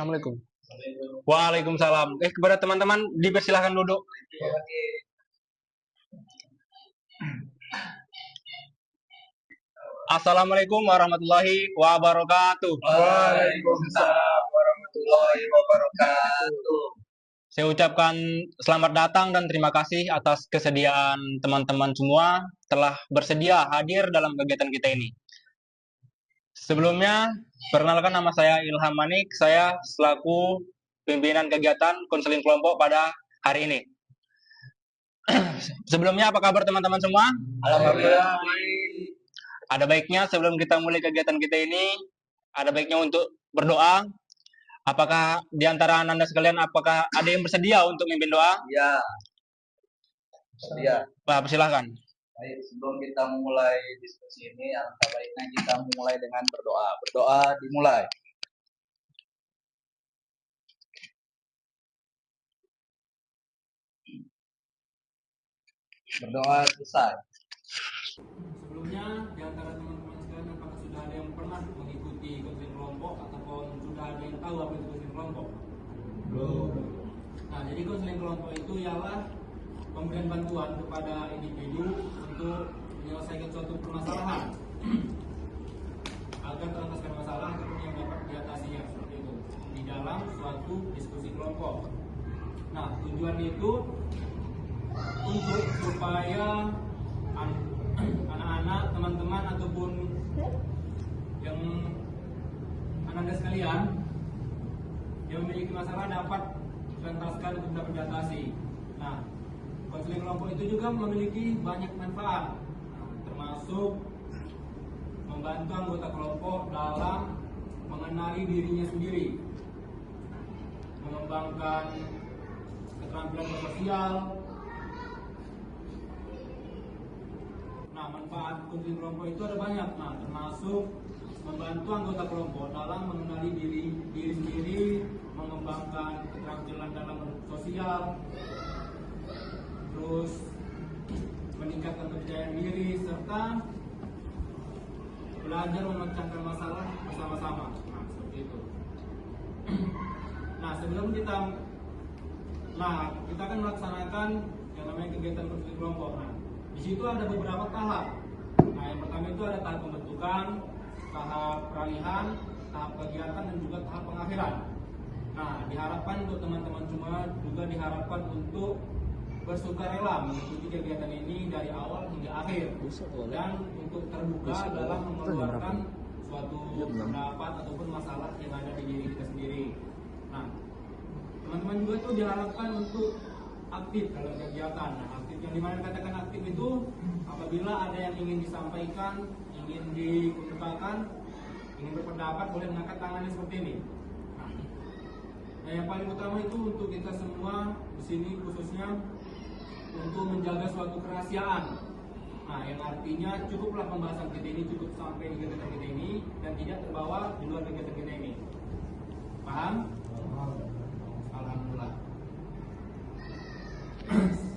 Assalamualaikum. Waalaikumsalam. Kepada teman-teman dipersilahkan duduk. Assalamualaikum warahmatullahi wabarakatuh. Waalaikumsalam warahmatullahi wabarakatuh. Saya ucapkan selamat datang dan terima kasih atas kesediaan teman-teman semua telah bersedia hadir dalam kegiatan kita ini. Sebelumnya, perkenalkan nama saya Ilham Manik. Saya selaku pimpinan kegiatan konseling kelompok pada hari ini. Sebelumnya, apa kabar teman-teman semua? Alhamdulillah. Ada baiknya sebelum kita mulai kegiatan kita ini, ada baiknya untuk berdoa. Apakah di antara Anda sekalian, apakah ada yang bersedia untuk memimpin doa? Ya. Ya. Pak, persilahkan. Baik, sebelum kita mulai diskusi ini, alangkah baiknya kita mulai dengan berdoa. Berdoa dimulai. Berdoa selesai. Sebelumnya, di antara teman-teman sekalian, apakah sudah ada yang pernah mengikuti konseling kelompok ataupun sudah ada yang tahu apa itu konseling kelompok? Belum. Nah, jadi konseling kelompok itu ialah pemberian bantuan kepada individu untuk menyelesaikan suatu permasalahan agar teratasi masalah ataupun yang dapat diatasinya, seperti itu di dalam suatu diskusi kelompok. Nah, tujuan itu untuk supaya anak-anak, teman-teman ataupun yang anak-anak sekalian yang memiliki masalah dapat dituntaskan untuk dapat diatasi. Nah, konseling kelompok itu juga memiliki banyak manfaat, termasuk membantu anggota kelompok dalam mengenali dirinya sendiri, mengembangkan keterampilan sosial. Nah, manfaat konseling kelompok itu ada banyak. Nah, termasuk membantu anggota kelompok dalam mengenali diri sendiri, mengembangkan keterampilan dalam sosial, terus meningkatkan kepercayaan diri, serta belajar memecahkan masalah bersama-sama. Nah, seperti itu. Nah, sebelum kita akan melaksanakan yang namanya kegiatan konseling kelompok. Nah, di situ ada beberapa tahap. Nah, yang pertama itu ada tahap pembentukan, tahap peralihan, tahap kegiatan, dan juga tahap pengakhiran. Nah, diharapkan untuk teman-teman semua juga diharapkan untuk bersukarela mengikuti kegiatan ini dari awal hingga akhir, dan untuk terbuka dalam mengeluarkan suatu pendapat ataupun masalah yang ada di diri kita sendiri. Nah, teman-teman juga tuh diharapkan untuk aktif dalam kegiatan. Nah, aktif yang dimana katakan aktif itu apabila ada yang ingin disampaikan, ingin dikemukakan, ingin berpendapat, boleh mengangkat tangannya seperti ini. Nah, yang paling utama itu untuk kita semua di sini khususnya untuk menjaga suatu kerahasiaan. Nah, yang artinya cukuplah pembahasan kita ini cukup sampai di kegiatan kita ini dan tidak terbawa di luar kegiatan kita ini. Paham? Alhamdulillah.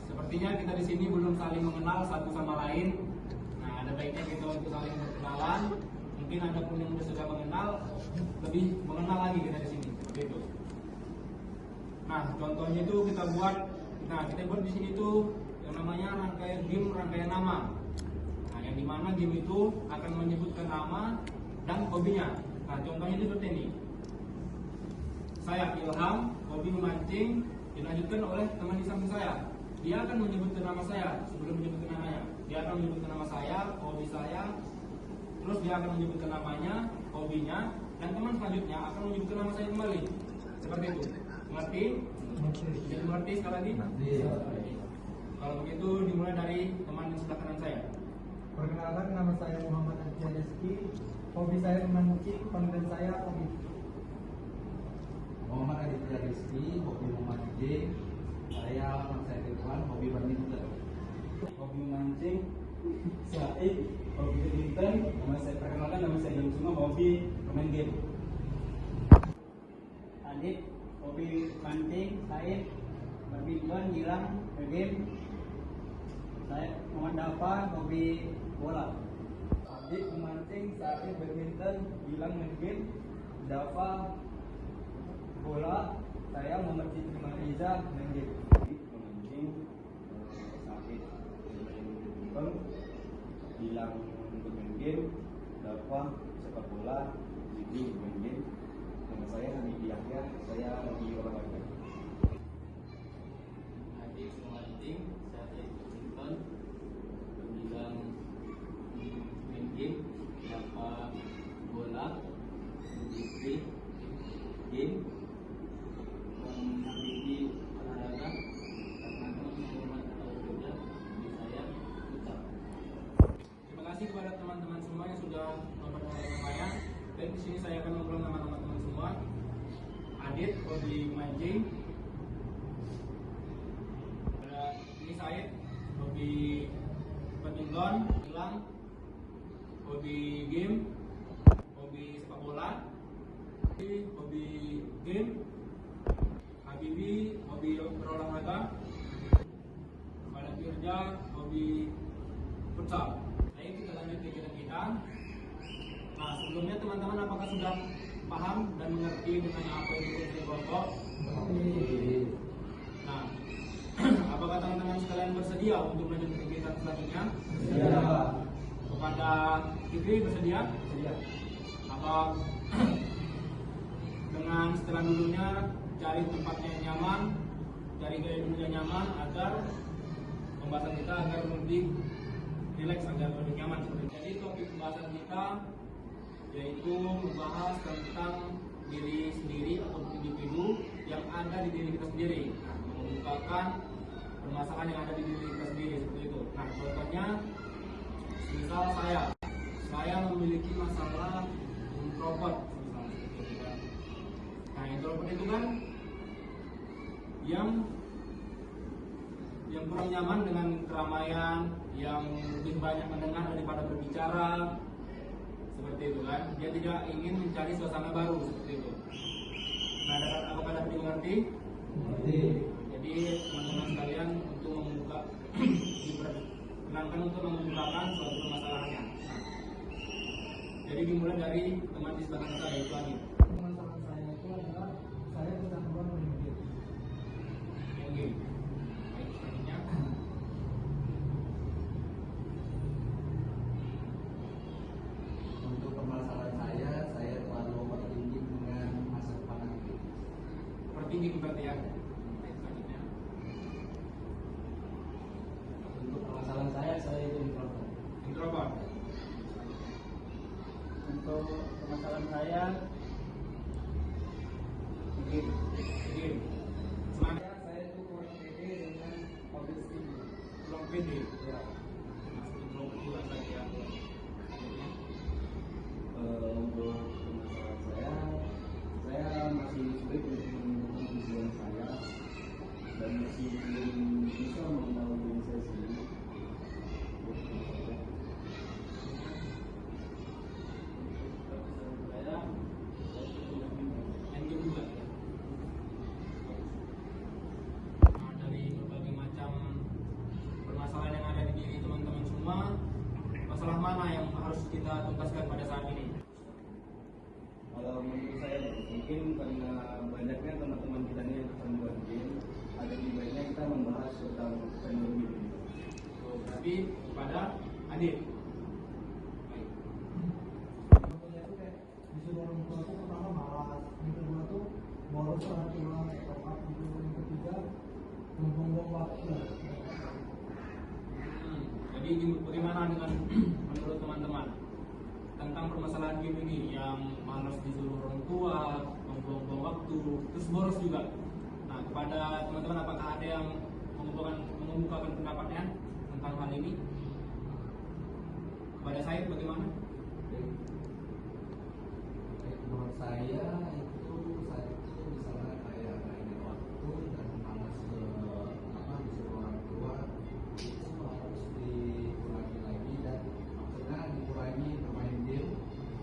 Sepertinya kita di sini belum saling mengenal satu sama lain. Nah, ada baiknya kita untuk saling berkenalan. Mungkin ada pun yang sudah mengenal, lebih mengenal lagi kita di sini. Seperti itu. Nah, contohnya itu kita buat di sini tuh yang namanya rangkaian game, rangkaian nama. Nah, yang dimana game itu akan menyebutkan nama dan hobinya. Nah, contohnya itu seperti ini. Saya Ilham, hobi memancing, dilanjutkan oleh teman di samping saya. Dia akan menyebutkan nama saya sebelum menyebutkan namanya. Dia akan menyebutkan nama saya, hobi saya, terus dia akan menyebutkan namanya, hobinya, dan teman selanjutnya akan menyebutkan nama saya kembali. Seperti itu. Mengerti? Jadi mengerti sekali lagi? Kalau begitu dimulai dari teman di sebelah kanan saya. Perkenalkan, nama saya Muhammad Aditya Rizky. Hobi saya memancing, panggilan saya Hobi. Muhammad Aditya Rizky, hobi memancing. Saya Ahmad Said Irfan, hobi badminton. Hobi memancing, Said, hobi badminton. Nama saya Ilham semua, hobi bermain game. Adit, hobi mancing. Said, badminton. Gilang, game. Saya Muhammad Dafa, hobi bola. Adit memancing, Said badminton, Gilang main game, Dafa bola, saya Muhammad Citra Riza main game. Memancing sakit bermain badminton, bilang bermain game, dakwah sepak bola, jadi bermain game. Nama saya Habib Yahya, saya hobi olahraga. Adik memancing, saya badminton, bilang main game, dakwah bola, jadi game. Memiliki olahraga karena teman-teman atau kerja di saya ucap. Terima kasih kepada teman-teman semua yang sudah memperkenalkan saya. Dan di sini saya akan mengulang nama teman-teman semua. Adit, hobi mancing. Ini Said, hobi badminton. Gilang, hobi game, hobi sepak bola, hobi game. Habibi, hobi berolahraga. Kepada Firja, hobi futsal. Baik, kita lanjut kegiatan kita. Nah, sebelumnya teman-teman apakah sudah paham dan mengerti dengan apa itu fungsi kelompok? Nah, apakah teman-teman sekalian bersedia untuk melanjutkan kegiatan selanjutnya? Ya. Kepada Fikri bersedia? Iya. Apa dengan setelah dulunya cari tempatnya yang nyaman, cari gaya duduk yang nyaman agar pembahasan kita agar lebih rileks, agar lebih nyaman seperti itu. Jadi topik pembahasan kita yaitu membahas tentang diri sendiri atau individu yang ada di diri kita sendiri. Nah, mengungkapkan permasalahan yang ada di diri kita sendiri seperti itu. Nah, contohnya misal saya memiliki masalah introvert misalnya seperti itu kan. Nah, introvert itu kan yang kurang nyaman dengan keramaian, yang lebih banyak mendengar daripada berbicara, seperti itu kan. Dia tidak ingin mencari suasana baru seperti itu. Nah, apakah dapat dimengerti? Mengerti. Jadi teman-teman sekalian untuk membuka diperkenankan untuk mengemukakan suatu permasalahannya. Nah, jadi dimulai dari teman di sebelah kanan saya, itu Adi. Masalah saya itu adalah saya kecanduan main game. Oke. Baik, selanjutnya. Untuk permasalahan saya terlalu overthinking dengan masa depan nanti. Overthinking berarti ya. Baik, selanjutnya. Untuk permasalahan saya itu introvert. Introvert. Untuk permasalahan saya game. Game. Semangat. Saya itu kurang pede dengan public speaking. Kurang pede. Ya. Masuk introvert juga saja. Selanjutnya. Untuk permasalahan saya masih sulit untuk menemukan tujuan saya dan masih belum bisa mengenal diri saya sendiri. Saya main game juga. Nah, dari berbagai macam permasalahan yang ada di diri teman-teman semua, masalah mana yang harus kita tuntaskan pada saat ini? Kalau menurut saya mungkin karena banyaknya teman-teman kita ini yang kecanduan game, ada lebih baiknya kita membahas tentang kecanduan game ini. Tuh, berarti kepada Adit. Baik. Contohnya itu kayak disuruh orang tua tuh pertama malas, yang kedua tuh boros orang tua, top up gitu, yang ketiga buang-buang waktu. Jadi bagaimana dengan menurut teman-teman tentang permasalahan game ini yang malas disuruh orang tua, membuang-buang waktu, terus boros juga. Nah, kepada teman-teman apakah ada yang mengemukakan pendapatnya tentang hal ini? Kepada saya bagaimana? Menurut saya itu misalnya kayak mainin waktu dan malas disuruh orang tua itu harus dikurangi lagi, dan maksudnya dikurangi bermain game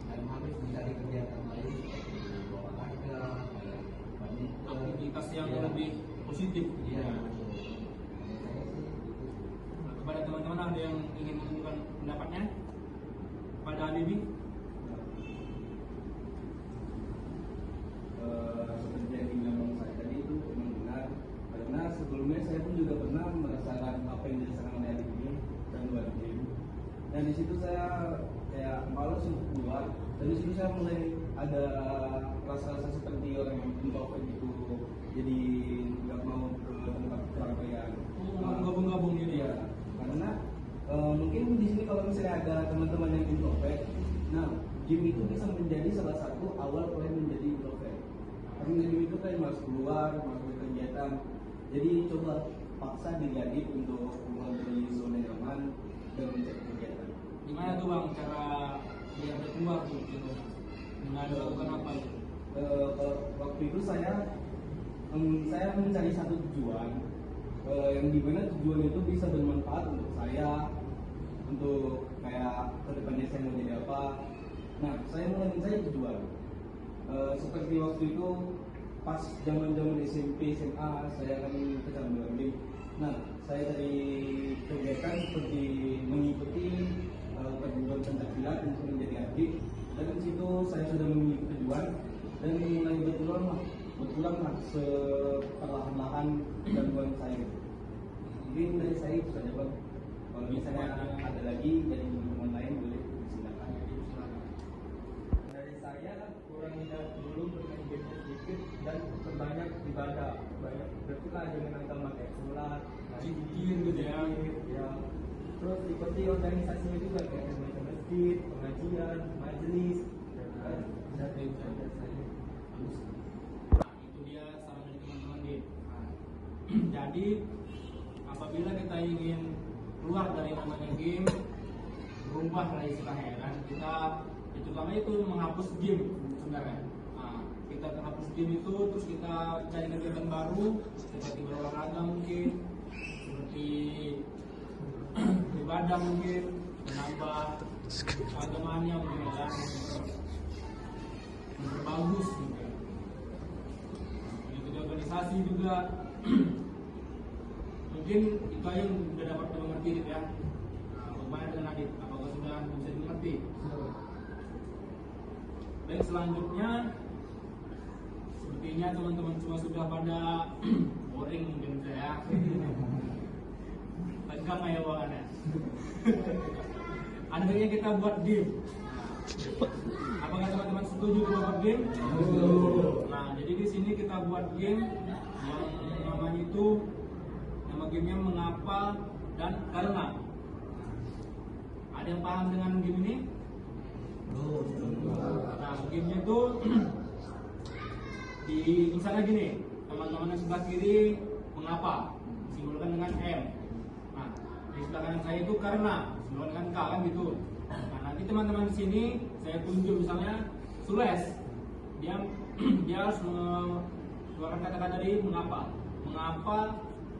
dan harus mencari kegiatan lain seperti olahraga, kayak badminton, Aktivitas yang ya. lebih positif. Iya. Ya. Betul. Menurut saya sih itu sih. Nah, kepada teman-teman ada yang ingin menunjukkan pendapatnya? Kepada Habibi? Seperti yang saya mulai ada rasa-rasa seperti orang yang introvert gitu, jadi nggak mau ke tempat keramaian. Gabung-gabung gitu Ya, karena mungkin di sini kalau misalnya ada teman-teman yang introvert, nah game itu bisa menjadi salah satu awal kalian menjadi introvert. Karena game itu kalian harus keluar, masuk kegiatan. Jadi coba paksa diri adik untuk keluar dari zona nyaman dan mencari kegiatan. Gimana tuh Bang cara biar dia keluar tuh gitu? Melakukan apa itu? Waktu itu saya mencari satu tujuan yang dimana tujuan itu bisa bermanfaat untuk saya, untuk kayak kedepannya saya mau jadi apa. Nah, saya mulai mencari tujuan. Seperti waktu itu pas zaman SMP SMA saya kan kecanduan game. Nah, saya dari kegiatan seperti mengikuti perguruan pencaksilat untuk menjadi atlet, dan di situ saya sudah memiliki tujuan dan mulai berpulang perlahan-lahan gangguan saya. Mungkin dari saya itu saja Bang. Kalau misalnya ada lagi dari teman-teman lain boleh silakan. Dari saya kurangi dulu bermain game sedikit dan perbanyak ibadah, banyak berdoa dengan agama kayak sholat, Zikir gitu ya. ya. Terus ikuti organisasinya juga kayak ke masjid, pengajian, majelis, dan itu saja saya. Nah, itu dia saran dari teman-teman Dim. Jadi apabila kita ingin keluar dari namanya game, berubah dari istilahnya kan, kita terutama itu menghapus game sebenarnya. Nah, kita menghapus game itu terus kita cari kegiatan baru seperti berolahraga mungkin, seperti beribadah mungkin, menambah agamaannya mungkin ya kan, memperbagus mungkin. Jadi organisasi juga mungkin itu aja yang sudah dapat dimengerti gitu ya. Nah, bagaimana dengan Adit? Apakah sudah bisa dimengerti? Baik, selanjutnya sepertinya teman-teman semua sudah pada boring mungkin saya. Tegang ya bawaannya. Ada baiknya kita buat game. Nah, apakah teman-teman setuju kita buat game? Nah, jadi di sini kita buat game yang namanya itu, nama gamenya mengapa dan karena. Ada yang paham dengan game ini? Nah, gamenya itu di misalnya gini, teman-teman yang sebelah kiri mengapa, disimbolkan dengan M. Nah, di sebelah kanan saya itu karena, disimbolkan dengan K kan gitu. Nah, nanti teman-teman di sini saya tunjuk misalnya Sules, dia harus mengeluarkan kata-kata dari mengapa,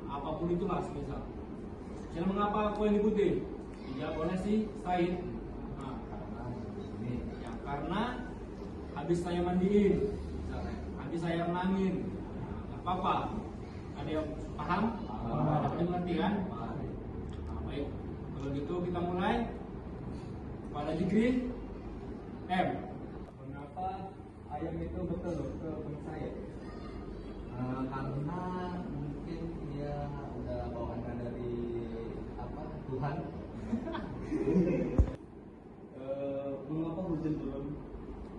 apapun itulah semisal. Misalnya mengapa aku yang diikuti? Dijawab oleh si Said. Nah, ya, karena habis saya mandiin, habis saya renangin. Nah, apa-apa. Ada yang paham? Ada yang mengerti kan? Nah, baik. Kalau gitu kita mulai. Pada Jikri M. Mengapa ayam itu bertelur ke saya? Karena mungkin dia udah bawaannya dari Tuhan. Mengapa hujan turun?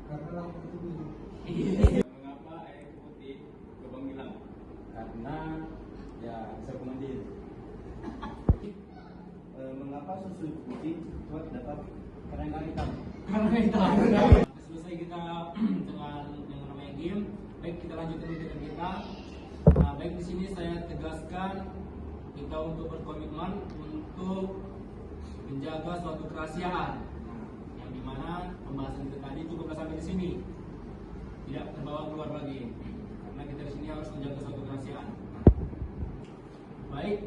Karena lampu itu biru. Mengapa air putih lubang hilang? Karena ya bisa mandi. Mengapa susu putih cepat dapat karena hitam? Karena itu selesai kita dengan yang namanya game. Baik, kita lanjutkan kegiatan kita. Nah, baik, di sini saya tegaskan kita untuk berkomitmen untuk menjaga suatu kerahasiaan. Nah, yang dimana pembahasan kita tadi cukup sampai di sini, tidak terbawa keluar lagi. Karena kita di sini harus menjaga suatu kerahasiaan. Baik,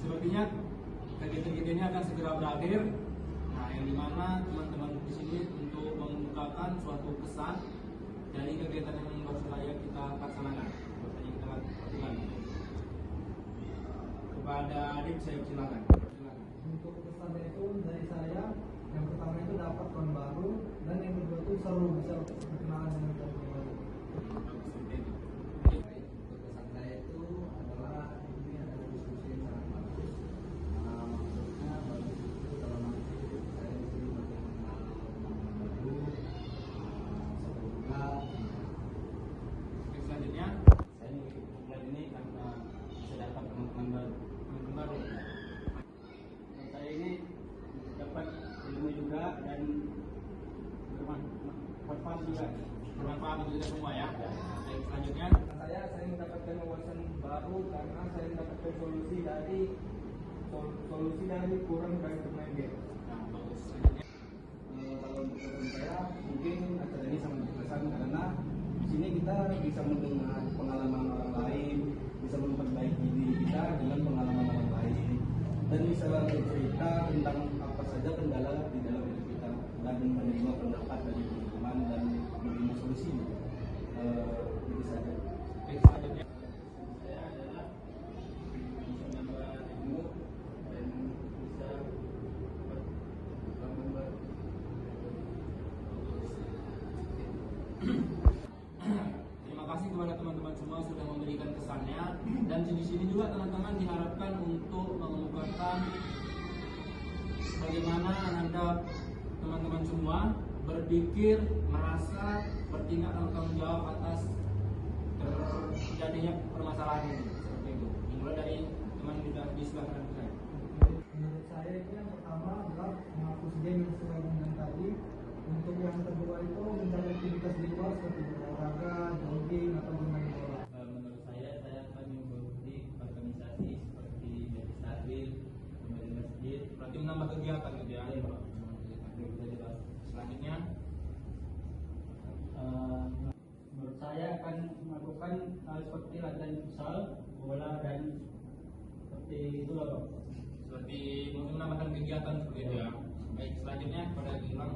sepertinya kegiatan kita ini akan segera berakhir. Nah, yang dimana teman-teman di sini untuk mengungkapkan suatu pesan dari kegiatan yang baru saja kita laksanakan. Seperti kita lakukan. Kepada Adit saya silakan. Untuk pesannya itu dari saya, yang pertama itu dapat teman baru, dan yang kedua itu seru bisa berkenalan dengan teman baru. Baik, untuk pesan saya itu adalah ini adalah diskusi yang sangat bagus. Maksudnya bagus itu dalam arti saya di sini makin mengenal teman-teman baru, juga bermanfaat untuk kita semua ya. Baik, selanjutnya Saya mendapatkan wawasan baru karena saya mendapatkan solusi dari kurang dari bermain game. nah, bagus. Selanjutnya Kalau untuk pesan saya mungkin acara ini sangat berkesan karena di sini kita bisa mendengar pengalaman orang lain, bisa memperbaiki diri kita dengan pengalaman orang lain, dan bisa bercerita tentang apa saja kendala di dalam hidup kita dan menerima pendapat dari teman-teman dan menerima solusi. Itu saja. baik, selanjutnya Saya adalah bisa menambah ilmu dan bisa berkembang baru. terima kasih kepada teman-teman semua sudah memberikan kesannya, dan di sini juga teman-teman diharapkan untuk mengemukakan bagaimana Anda teman-teman semua berpikir, merasa, bertindak dan bertanggung jawab atas terjadinya permasalahan ini seperti itu. Dimulai dari teman di sebelah kanan saya. Menurut saya itu yang pertama adalah menghapus game yang sesuai dengan tadi. Untuk yang kedua itu mencari aktivitas di luar seperti berolahraga, jogging atau bermain bola. Menurut saya akan mengikuti organisasi seperti jadi takbir, kembali masjid. Berarti menambah kegiatan gitu ya. Iya, Pak. Bisa dibahas. Selanjutnya Menurut saya akan melakukan hal seperti latihan futsal, bola dan seperti itu lah, Pak. seperti mungkin menambahkan kegiatan seperti itu ya. Baik, selanjutnya pada Gilang.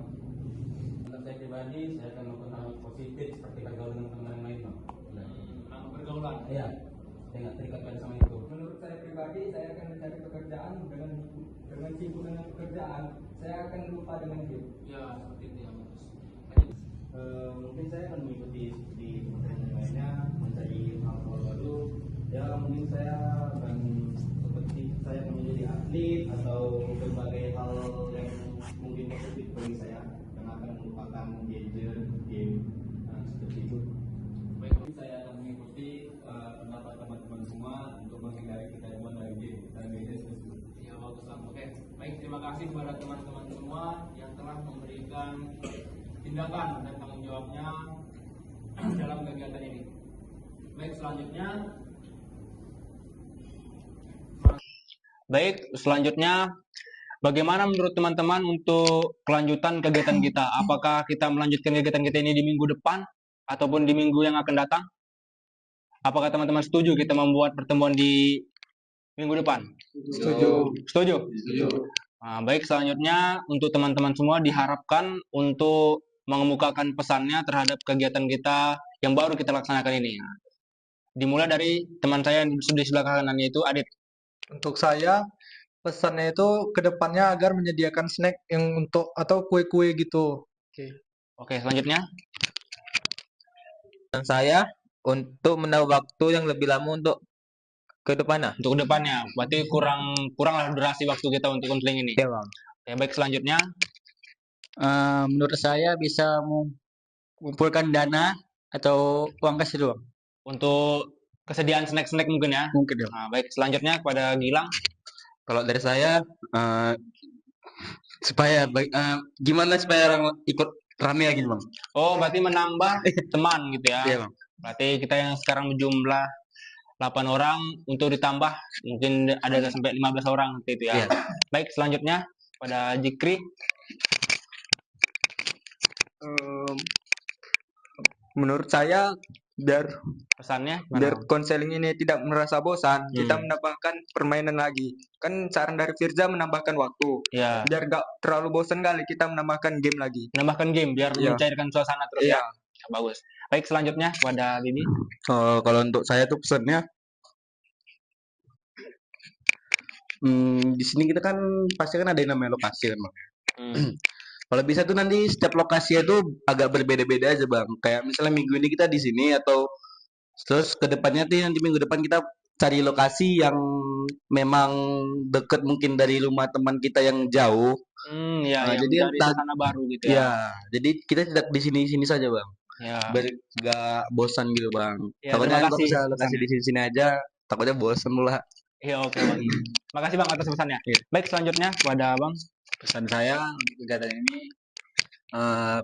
Untuk saya pribadi, saya akan melakukan hal positif seperti bergaul dengan teman yang lain, Bang. Nama pergaulan. Iya, saya nggak terikatkan sama itu. Menurut saya pribadi, saya akan mencari pekerjaan dengan sibuk dengan pekerjaan, saya akan lupa dengan game. Ya, seperti itu ya, bagus. Mungkin saya akan mengikuti di teman-teman yang lainnya, mencari hal-hal baru. Ya mungkin saya akan seperti saya menjadi atlet atau berbagai hal yang mungkin positif bagi saya, karena akan melupakan gadget, game, seperti itu. Baik, Saya akan mengikuti pendapat teman-teman semua untuk menghindari kecanduan dari game dan media sosial. ya bagus lah. Oke, baik, terima kasih kepada teman-teman semua yang telah memberikan tindakan dan tanggung jawabnya dalam kegiatan ini. Baik, selanjutnya bagaimana menurut teman-teman untuk kelanjutan kegiatan kita? Apakah kita melanjutkan kegiatan kita ini di minggu depan ataupun di minggu yang akan datang? Apakah teman-teman setuju kita membuat pertemuan di minggu depan? Setuju? Nah, baik, selanjutnya untuk teman-teman semua diharapkan untuk mengemukakan pesannya terhadap kegiatan kita yang baru kita laksanakan ini. Nah, dimulai dari teman saya yang di sebelah kanan, yaitu Adit. Untuk saya pesannya itu kedepannya agar menyediakan snack yang untuk atau kue-kue gitu. Oke, selanjutnya. Dan saya untuk menambah waktu yang lebih lama untuk ke depannya. Untuk kedepannya, berarti kuranglah durasi waktu kita untuk konseling ini. Ya, Bang. Oke, baik, selanjutnya. Menurut saya bisa mengumpulkan dana atau uang kas itu, Bang. Untuk kesediaan snack-snack mungkin ya. Mungkin ya. Nah, baik, selanjutnya kepada Gilang. Kalau dari saya gimana supaya orang ikut rame lagi, Bang? Oh, berarti menambah teman gitu ya. Iya, Bang. Berarti kita yang sekarang berjumlah 8 orang, untuk ditambah mungkin ada sampai 15 orang seperti itu ya. Iya. Baik, selanjutnya pada Jikri. Menurut saya biar Pesannya konseling ini tidak merasa bosan, kita menambahkan permainan lagi. Kan saran dari Firza menambahkan waktu. ya, Biar nggak terlalu bosan kali kita menambahkan game lagi. menambahkan game biar Iya. mencairkan suasana terus Iya. ya. Ya, bagus. Baik, selanjutnya pada Bibi. Kalau untuk saya tuh pesannya, di sini kita kan pasti kan ada yang namanya lokasi kan, Bang. Kalau bisa tuh nanti setiap lokasi itu agak berbeda-beda aja, Bang. Kayak misalnya minggu ini kita di sini, atau terus ke depannya tuh nanti minggu depan kita cari lokasi yang memang deket mungkin dari rumah teman kita yang jauh. Ya, Nah, yang jadi mencari entah- suasana baru gitu ya. Ya, jadi kita tidak di sini-sini saja, Bang. Ya. Biar nggak bosan gitu, Bang. Ya, Takutnya terima kalau kasih bisa lokasi pesannya. di sini-sini aja, takutnya bosan pula. Iya, oke, Bang. Makasih Bang atas pesannya. Iya. Baik, selanjutnya pada Bang. Pesan saya untuk kegiatan ini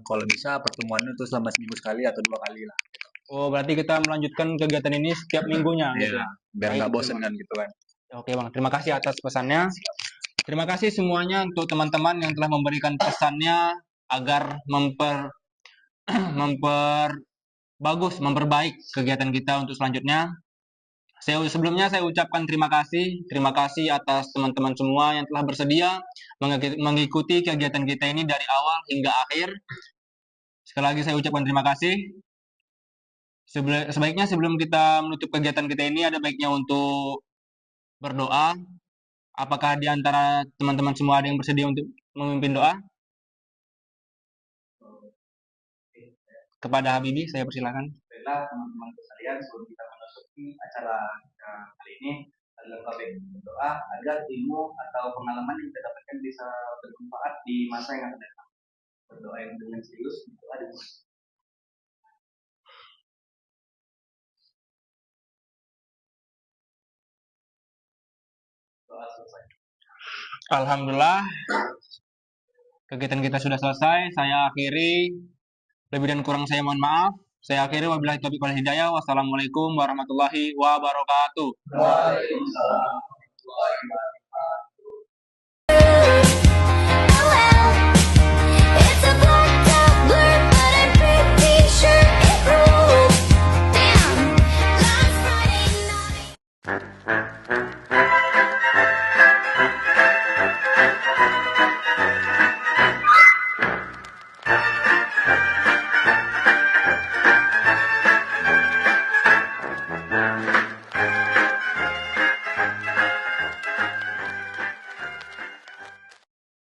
kalau bisa pertemuan itu selama seminggu sekali atau 2 kali lah. Oh, berarti kita melanjutkan kegiatan ini setiap minggunya gitu Iya, ya. biar Baik, nggak bosen terima- kan gitu kan. Oke Bang, terima kasih atas pesannya. Terima kasih semuanya untuk teman-teman yang telah memberikan pesannya agar memperbaik kegiatan kita untuk selanjutnya. Sebelumnya saya ucapkan terima kasih atas teman-teman semua yang telah bersedia mengikuti kegiatan kita ini dari awal hingga akhir. Sekali lagi saya ucapkan terima kasih. Sebaiknya sebelum kita menutup kegiatan kita ini ada baiknya untuk berdoa. Apakah di antara teman-teman semua ada yang bersedia untuk memimpin doa? Kepada Habibi, saya persilakan. Baiklah teman-teman sekalian, sebelum kita memasuki acara kita kali ini, adalah baik berdoa agar ilmu atau pengalaman yang kita dapatkan bisa bermanfaat di masa yang akan datang. Berdoa yang dengan serius, berdoa dengan doa selesai. Alhamdulillah, kegiatan kita sudah selesai. Saya akhiri. Lebih dan kurang saya mohon maaf. Saya akhiri wabillahi taufiq wal hidayah. Wassalamualaikum warahmatullahi wabarakatuh. Waalaikumsalam.